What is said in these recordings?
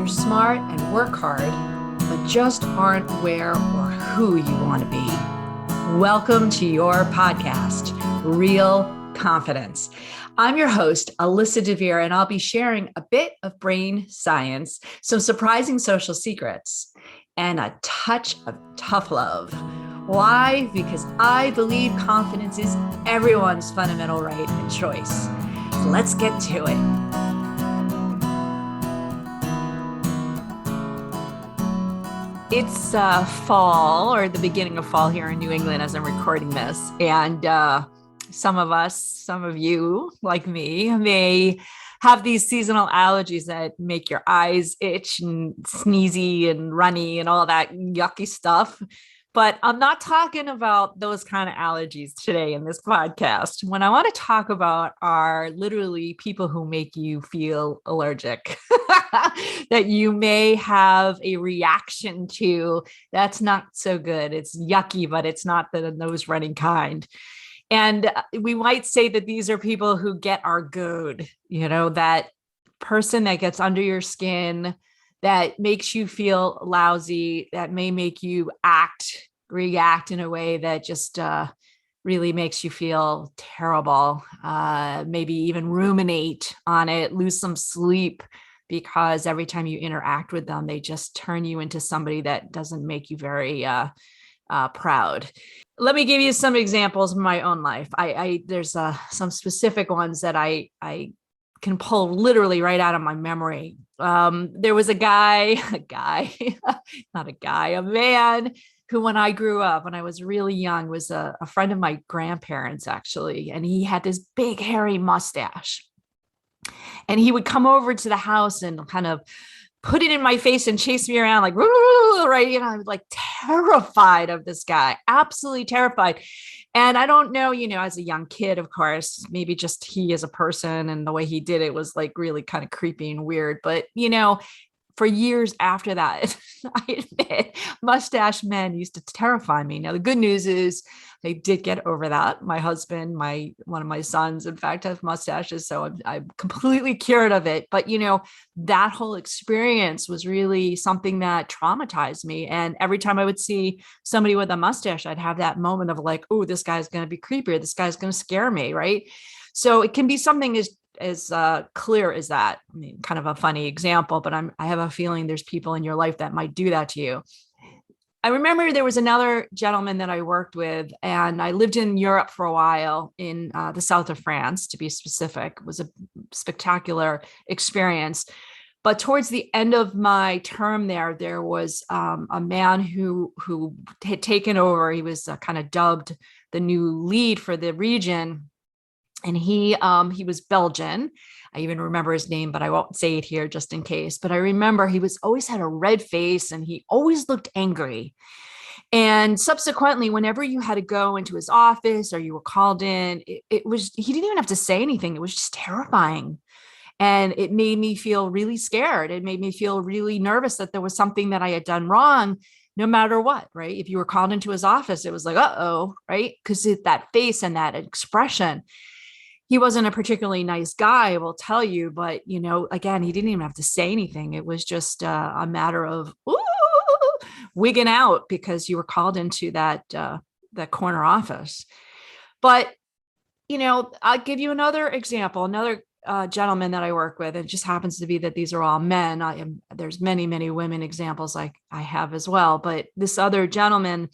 you're smart and work hard, but just aren't where or who you want to be. Welcome to your podcast, Real Confidence. I'm your host, Alyssa DeVere, and I'll be sharing a bit of brain science, some surprising social secrets, and a touch of tough love. Why? Because I believe confidence is everyone's fundamental right and choice. So let's get to it. It's fall, or the beginning of fall here in New England as I'm recording this. And some of you, like me, may have these seasonal allergies that make your eyes itch and sneezy and runny and all that yucky stuff. But I'm not talking about those kind of allergies today in this podcast. What I want to talk about are literally people who make you feel allergic, that you may have a reaction to. That's not so good. It's yucky, but it's not the nose running kind. And we might say that these are people who get our goad, that person that gets under your skin, that makes you feel lousy, that may make you react in a way that just really makes you feel terrible, maybe even ruminate on it, lose some sleep, because every time you interact with them, they just turn you into somebody that doesn't make you very proud. Let me give you some examples of my own life. There's some specific ones that I can pull literally right out of my memory. There was a man who, when I grew up, when I was really young, was a friend of my grandparents, actually. And he had this big, hairy mustache. And he would come over to the house and kind of put it in my face and chase me around like, right? I was like terrified of this guy, absolutely terrified. And I don't know, as a young kid, of course, maybe just he as a person and the way he did it was like really kind of creepy and weird. But, for years after that, I admit, mustache men used to terrify me. Now, the good news is I did get over that. My husband, one of my sons, in fact, have mustaches, so I'm completely cured of it. But, that whole experience was really something that traumatized me. And every time I would see somebody with a mustache, I'd have that moment of like, oh, this guy's going to be creepier. This guy's going to scare me, right? So it can be something as clear as that. I mean, kind of a funny example, but I have a feeling there's people in your life that might do that to you. I remember there was another gentleman that I worked with, and I lived in Europe for a while, in the south of France, to be specific. It was a spectacular experience. But towards the end of my term there was a man who had taken over. He was kind of dubbed the new lead for the region. And he was Belgian. I even remember his name, but I won't say it here just in case. But I remember he always had a red face and he always looked angry. And subsequently, whenever you had to go into his office or you were called in, he didn't even have to say anything. It was just terrifying. And it made me feel really scared. It made me feel really nervous that there was something that I had done wrong, no matter what, right? If you were called into his office, it was like, uh-oh, right? Because that face and that expression. He wasn't a particularly nice guy, I will tell you, but, again, he didn't even have to say anything. It was just a matter of wigging out because you were called into that corner office. But, I'll give you another example, another gentleman that I work with. It just happens to be that these are all men. There's many, many women examples I have as well. But this other gentleman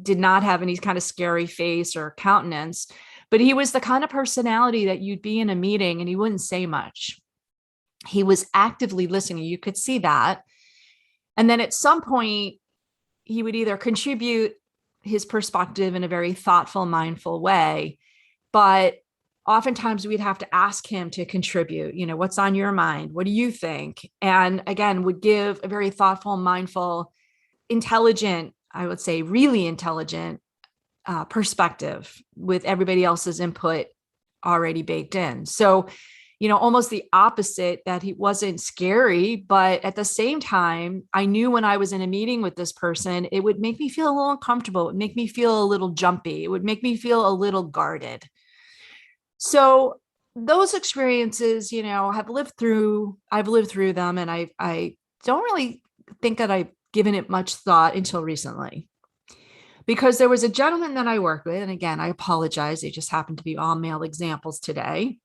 did not have any kind of scary face or countenance. But he was the kind of personality that you'd be in a meeting and he wouldn't say much. He was actively listening. You could see that. And then at some point, he would either contribute his perspective in a very thoughtful, mindful way, but oftentimes we'd have to ask him to contribute, what's on your mind? What do you think? And again, would give a very thoughtful, mindful, intelligent, I would say really intelligent perspective with everybody else's input already baked in. So, almost the opposite, that he wasn't scary, but at the same time, I knew when I was in a meeting with this person, it would make me feel a little uncomfortable. It would make me feel a little jumpy. It would make me feel a little guarded. So those experiences, I've lived through them, and I don't really think that I've given it much thought until recently. Because there was a gentleman that I worked with, and again, I apologize, they just happened to be all male examples today,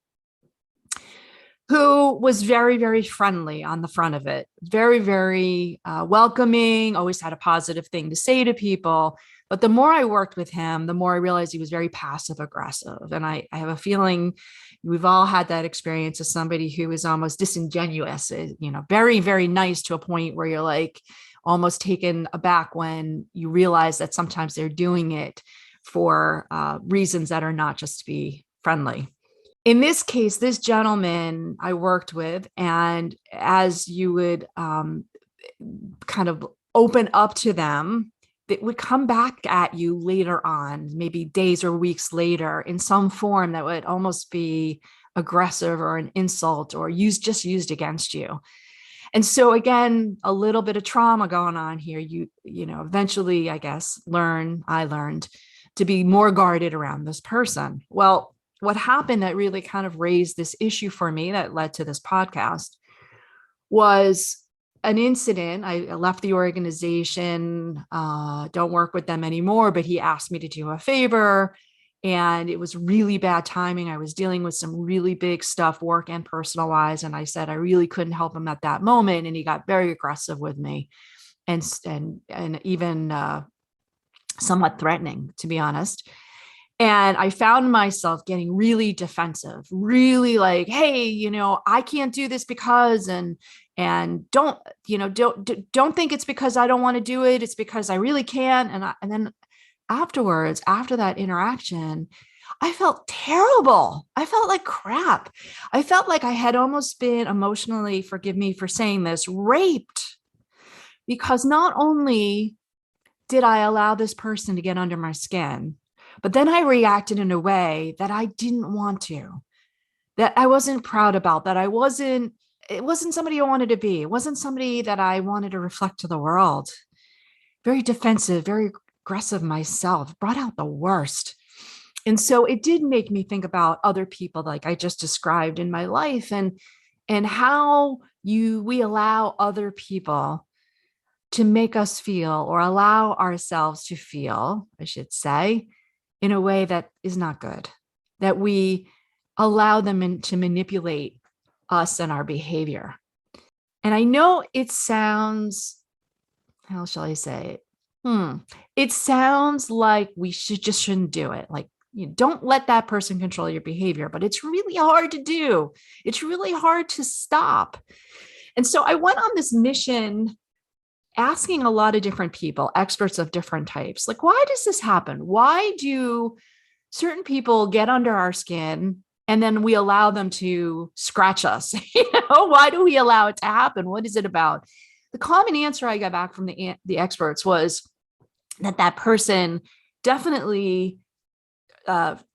who was very, very friendly on the front of it, very, very welcoming, always had a positive thing to say to people. But the more I worked with him, the more I realized he was very passive aggressive. And I have a feeling we've all had that experience of somebody who is almost disingenuous, very, very nice to a point where you're like almost taken aback when you realize that sometimes they're doing it for reasons that are not just to be friendly. In this case, this gentleman I worked with, and as you would kind of open up to them, it would come back at you later on, maybe days or weeks later, in some form that would almost be aggressive or an insult or used against you. And so again, a little bit of trauma going on here. Eventually, I guess, I learned to be more guarded around this person. Well, what happened that really kind of raised this issue for me that led to this podcast was an incident. I left the organization, don't work with them anymore, but he asked me to do a favor, and it was really bad timing. I was dealing with some really big stuff, work and personal wise. And I said, I really couldn't help him at that moment. And he got very aggressive with me and even somewhat threatening, to be honest. And I found myself getting really defensive, really like, hey, I can't do this because, and don't think it's because I don't want to do it. It's because I really can't. And then afterwards, after that interaction, I felt terrible. I felt like crap. I felt like I had almost been emotionally, forgive me for saying this, raped, because not only did I allow this person to get under my skin, but then I reacted in a way that I didn't want to, that I wasn't proud about, it wasn't somebody I wanted to be. It wasn't somebody that I wanted to reflect to the world. Very defensive, very aggressive myself, brought out the worst. And so it did make me think about other people like I just described in my life, and how we allow other people to make us feel, or allow ourselves to feel, I should say, in a way that is not good, that we allow them to manipulate us and our behavior. And I know it sounds, how shall I say it? It sounds like we shouldn't do it. Like, you don't let that person control your behavior, but it's really hard to do. It's really hard to stop. And so I went on this mission asking a lot of different people, experts of different types, like, why does this happen? Why do certain people get under our skin and then we allow them to scratch us? Why do we allow it to happen? What is it about? The common answer I got back from the experts was that person definitely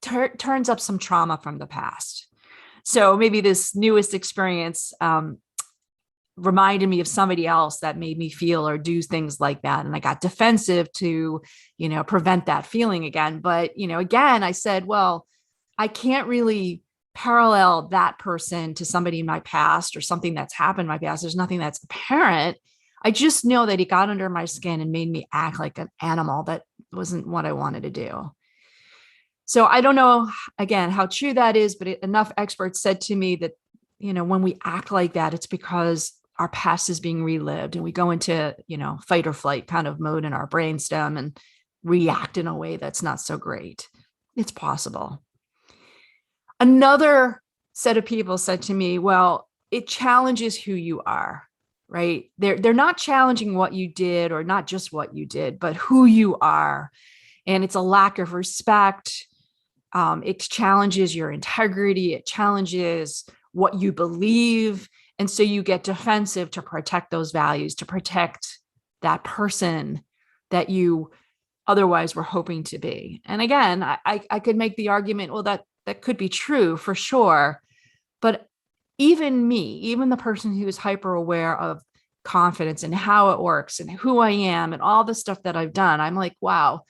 turns up some trauma from the past. So maybe this newest experience reminded me of somebody else that made me feel or do things like that. And I got defensive to, prevent that feeling again. But, again, I said, well, I can't really parallel that person to somebody in my past or something that's happened in my past. There's nothing that's apparent. I just know that he got under my skin and made me act like an animal. That wasn't what I wanted to do. So I don't know, again, how true that is, but enough experts said to me that, when we act like that, it's because our past is being relived and we go into, fight or flight kind of mode in our brainstem and react in a way that's not so great. It's possible. Another set of people said to me, well, it challenges who you are, right? They're not challenging what you did, or not just what you did, but who you are. And it's a lack of respect. It challenges your integrity. It challenges what you believe. And so you get defensive to protect those values, to protect that person that you otherwise were hoping to be. And again, I could make the argument, well, that could be true for sure. But even me, even the person who is hyper aware of confidence and how it works and who I am and all the stuff that I've done, I'm like, wow,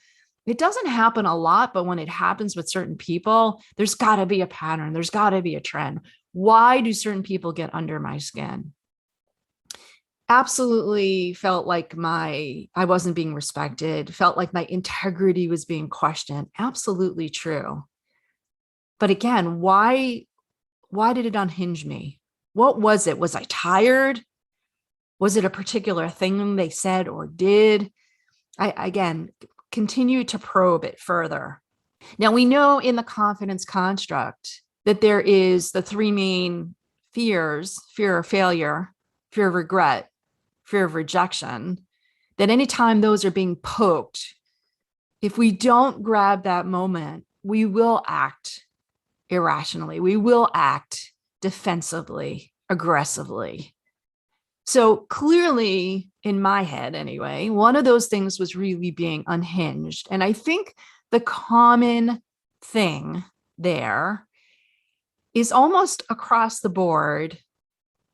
it doesn't happen a lot, but when it happens with certain people, there's got to be a pattern. There's got to be a trend. Why do certain people get under my skin? absolutely felt like I wasn't being respected, felt like my integrity was being questioned. Absolutely true. But again, why did it unhinge me? What was it? Was I tired? Was it a particular thing they said or did? I again continue to probe it further. Now we know in the confidence construct that there is the three main fears: fear of failure, fear of regret, fear of rejection. That anytime those are being poked, if we don't grab that moment, we will act irrationally. We will act defensively, aggressively. So clearly, in my head anyway, one of those things was really being unhinged. And I think the common thing there is almost across the board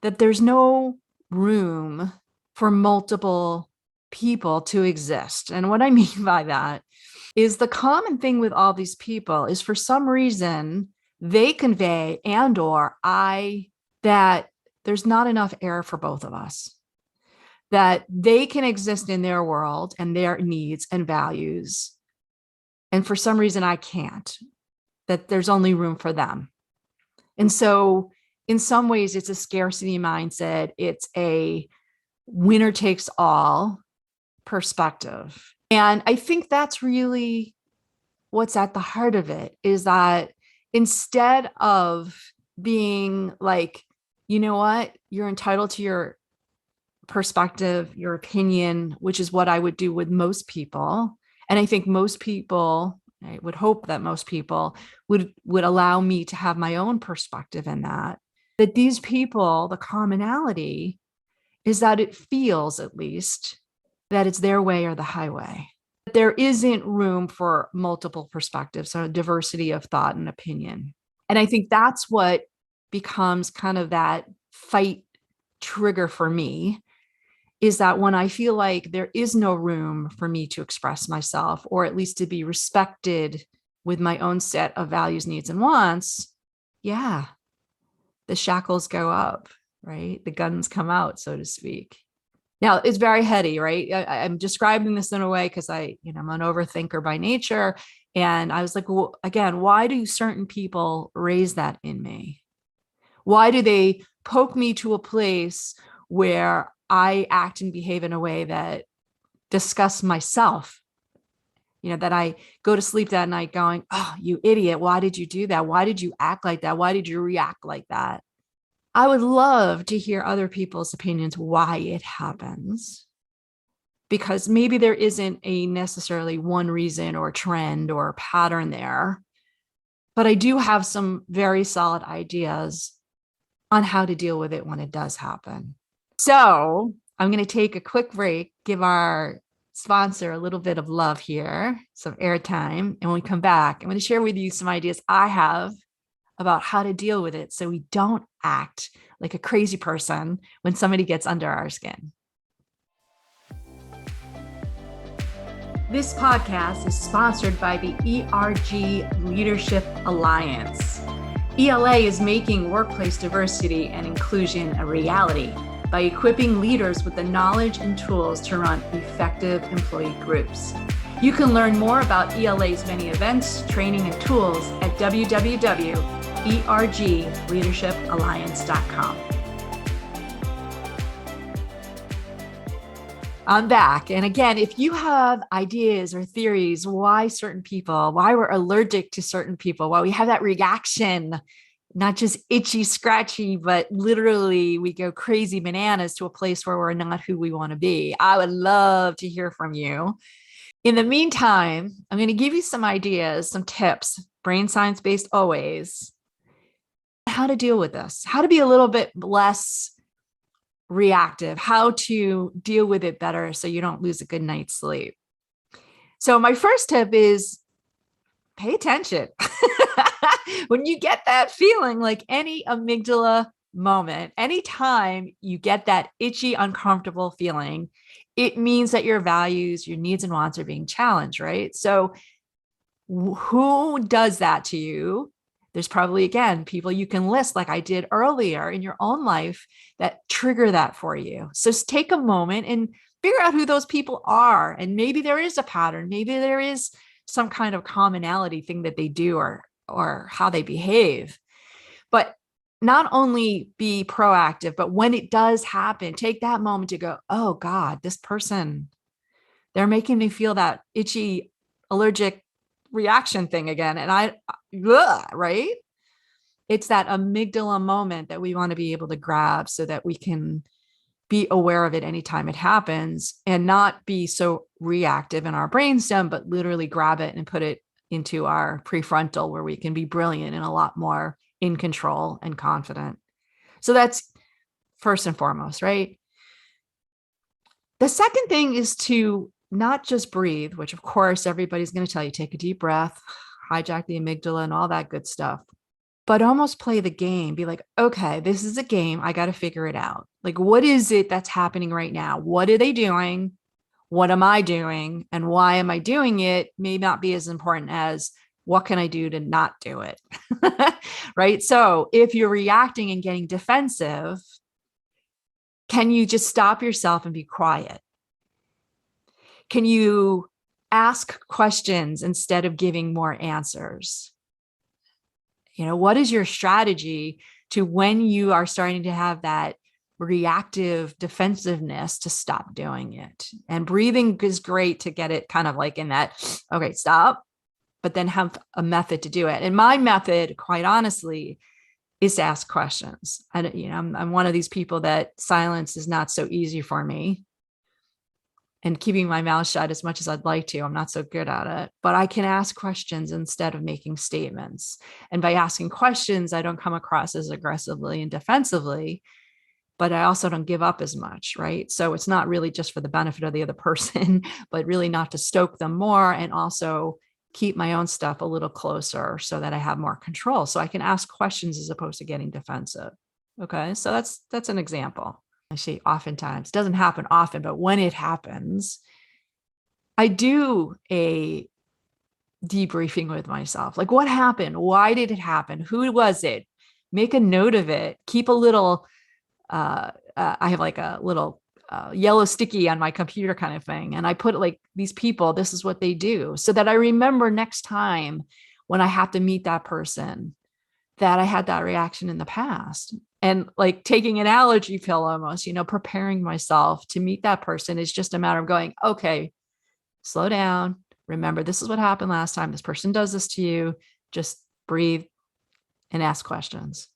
that there's no room for multiple people to exist. And what I mean by that is the common thing with all these people is for some reason they convey and or I that there's not enough air for both of us, that they can exist in their world and their needs and values. And for some reason I can't, that there's only room for them. And so in some ways it's a scarcity mindset. It's a winner takes all perspective. And I think that's really what's at the heart of it, is that instead of being like, you know what, you're entitled to your perspective, your opinion, which is what I would do with most people. And I think most people, I would hope that most people would allow me to have my own perspective in that these people, the commonality is that it feels at least that it's their way or the highway. There isn't room for multiple perspectives, so diversity of thought and opinion. And I think that's what becomes kind of that fight trigger for me, is that when I feel like there is no room for me to express myself, or at least to be respected with my own set of values, needs, and wants, yeah, the shackles go up, right? The guns come out, so to speak. Now, it's very heady, right? I'm describing this in a way because I'm an overthinker by nature. And I was like, well, again, why do certain people raise that in me? Why do they poke me to a place where I act and behave in a way that disgusts myself? That I go to sleep that night going, oh, you idiot. Why did you do that? Why did you act like that? Why did you react like that? I would love to hear other people's opinions why it happens, because maybe there isn't a necessarily one reason or trend or pattern there, but I do have some very solid ideas on how to deal with it when it does happen. So I'm going to take a quick break, give our sponsor a little bit of love here, some airtime, and when we come back, I'm going to share with you some ideas I have about how to deal with it so we don't act like a crazy person when somebody gets under our skin. This podcast is sponsored by the ERG Leadership Alliance. ELA is making workplace diversity and inclusion a reality by equipping leaders with the knowledge and tools to run effective employee groups. You can learn more about ELA's many events, training, and tools at www.ergleadershipalliance.com. I'm back. And again, if you have ideas or theories why we're allergic to certain people, why we have that reaction, not just itchy-scratchy, but literally we go crazy bananas to a place where we're not who we want to be, I would love to hear from you. In the meantime, I'm going to give you some ideas, some tips, brain science based always, how to deal with this, how to be a little bit less reactive, how to deal with it better so you don't lose a good night's sleep. So my first tip is pay attention. When you get that feeling, like any amygdala moment, anytime you get that itchy, uncomfortable feeling, it means that your values, your needs and wants are being challenged, right? So who does that to you? There's probably, again, people you can list like I did earlier in your own life that trigger that for you. So take a moment and figure out who those people are. And maybe there is a pattern. Maybe there is some kind of commonality thing that they do or how they behave. But not only be proactive, but when it does happen, take that moment to go, oh God, this person, they're making me feel that itchy, allergic reaction thing again. And right? It's that amygdala moment that we want to be able to grab so that we can be aware of it anytime it happens and not be so reactive in our brainstem, but literally grab it and put it into our prefrontal where we can be brilliant and a lot more in control and confident. So that's first and foremost, right? The second thing is to not just breathe, which of course everybody's going to tell you, take a deep breath, hijack the amygdala and all that good stuff, but almost play the game. Be like, okay, this is a game. I got to figure it out. Like, what is it that's happening right now? What are they doing? What am I doing? And why am I doing it? May not be as important as what can I do to not do it? Right? So if you're reacting and getting defensive, can you just stop yourself and be quiet? Can you ask questions instead of giving more answers? What is your strategy to when you are starting to have that reactive defensiveness to stop doing it? And breathing is great to get it kind of like in that, okay, stop, but then have a method to do it. And my method, quite honestly, is to ask questions. I'm one of these people that silence is not so easy for me. And keeping my mouth shut as much as I'd like to, I'm not so good at it, but I can ask questions instead of making statements. And by asking questions, I don't come across as aggressively and defensively, but I also don't give up as much, right? So it's not really just for the benefit of the other person, but really not to stoke them more, and also keep my own stuff a little closer so that I have more control. So I can ask questions as opposed to getting defensive. Okay, so that's an example. I say oftentimes, doesn't happen often, but when it happens, I do a debriefing with myself. Like, what happened? Why did it happen? Who was it? Make a note of it. Keep a little, I have like a little yellow sticky on my computer kind of thing. And I put like these people, this is what they do, so that I remember next time when I have to meet that person that I had that reaction in the past. And like taking an allergy pill almost, preparing myself to meet that person is just a matter of going, okay, slow down. Remember, this is what happened last time. This person does this to you. Just breathe and ask questions.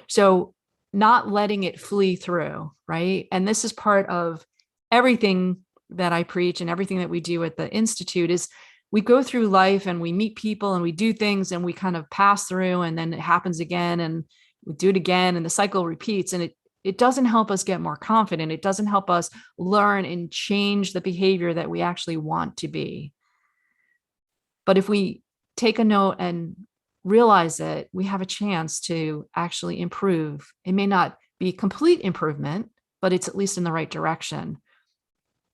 So not letting it flee through, right? And this is part of everything that I preach and everything that we do at the Institute is we go through life and we meet people and we do things and we kind of pass through, and then it happens again and we do it again and the cycle repeats, and it doesn't help us get more confident. It doesn't help us learn and change the behavior that we actually want to be. But if we take a note and realize that we have a chance to actually improve, it may not be complete improvement, but it's at least in the right direction.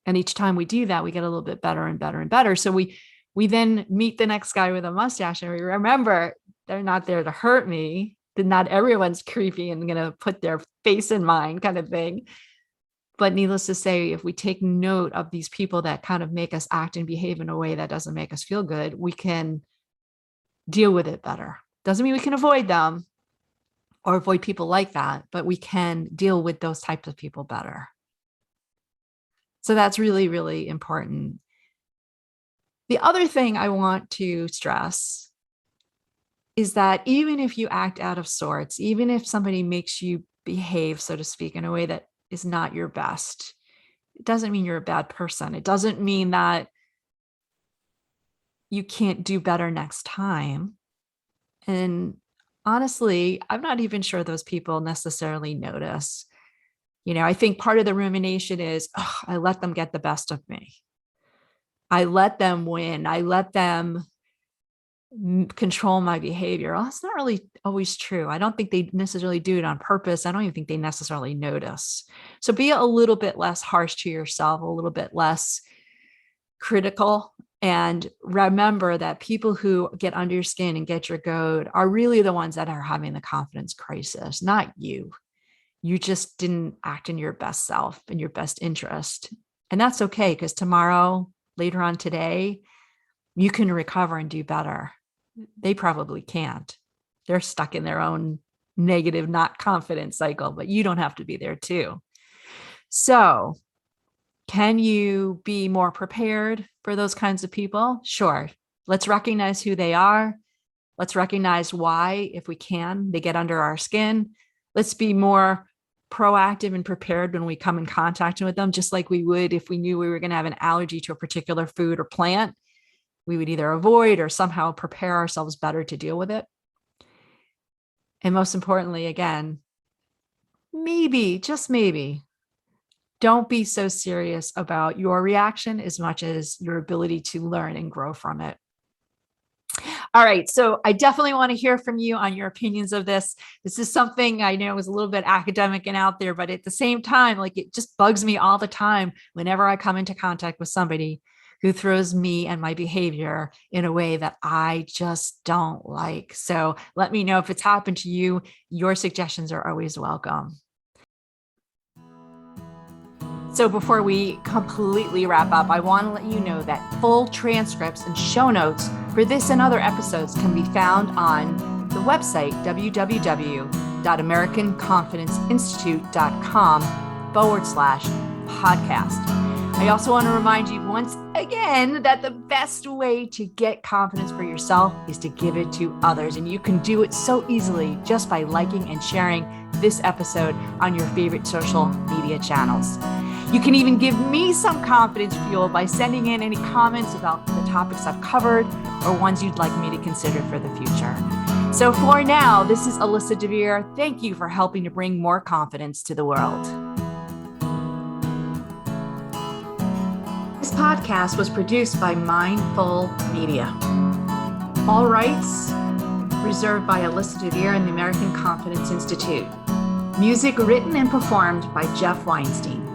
And each time we do that, we get a little bit better and better and better. So we then meet the next guy with a mustache and we remember they're not there to hurt me. Not everyone's creepy and going to put their face in mine kind of thing. But needless to say, if we take note of these people that kind of make us act and behave in a way that doesn't make us feel good, we can deal with it better. Doesn't mean we can avoid them or avoid people like that, but we can deal with those types of people better. So that's really, really important. The other thing I want to stress is that even if you act out of sorts, even if somebody makes you behave, so to speak, in a way that is not your best, it doesn't mean you're a bad person. It doesn't mean that you can't do better next time. And honestly, I'm not even sure those people necessarily notice. I think part of the rumination is, oh, I let them get the best of me. I let them win. I let them control my behavior. Well, that's not really always true. I don't think they necessarily do it on purpose. I don't even think they necessarily notice. So be a little bit less harsh to yourself, a little bit less critical And remember that people who get under your skin and get your goat are really the ones that are having the confidence crisis, not you. You just didn't act in your best self, in your best interest. And that's okay, because tomorrow, later on today, you can recover and do better. They probably can't. They're stuck in their own negative, not confident cycle, but you don't have to be there too. So, can you be more prepared for those kinds of people? Sure. Let's recognize who they are. Let's recognize why, if we can, they get under our skin. Let's be more proactive and prepared when we come in contact with them, just like we would if we knew we were going to have an allergy to a particular food or plant. We would either avoid or somehow prepare ourselves better to deal with it. And most importantly, again, maybe, just maybe, don't be so serious about your reaction as much as your ability to learn and grow from it. All right. So I definitely want to hear from you on your opinions of this. This is something I know is a little bit academic and out there, but at the same time, like, it just bugs me all the time whenever I come into contact with somebody who throws me and my behavior in a way that I just don't like. So let me know if it's happened to you. Your suggestions are always welcome. So before we completely wrap up, I want to let you know that full transcripts and show notes for this and other episodes can be found on the website, www.americanconfidenceinstitute.com/podcast. I also want to remind you once again that the best way to get confidence for yourself is to give it to others. And you can do it so easily just by liking and sharing this episode on your favorite social media channels. You can even give me some confidence fuel by sending in any comments about the topics I've covered or ones you'd like me to consider for the future. So for now, this is Alyssa DeVere. Thank you for helping to bring more confidence to the world. This podcast was produced by Mindful Media. All rights reserved by Alyssa DeVere and the American Confidence Institute. Music written and performed by Jeff Weinstein.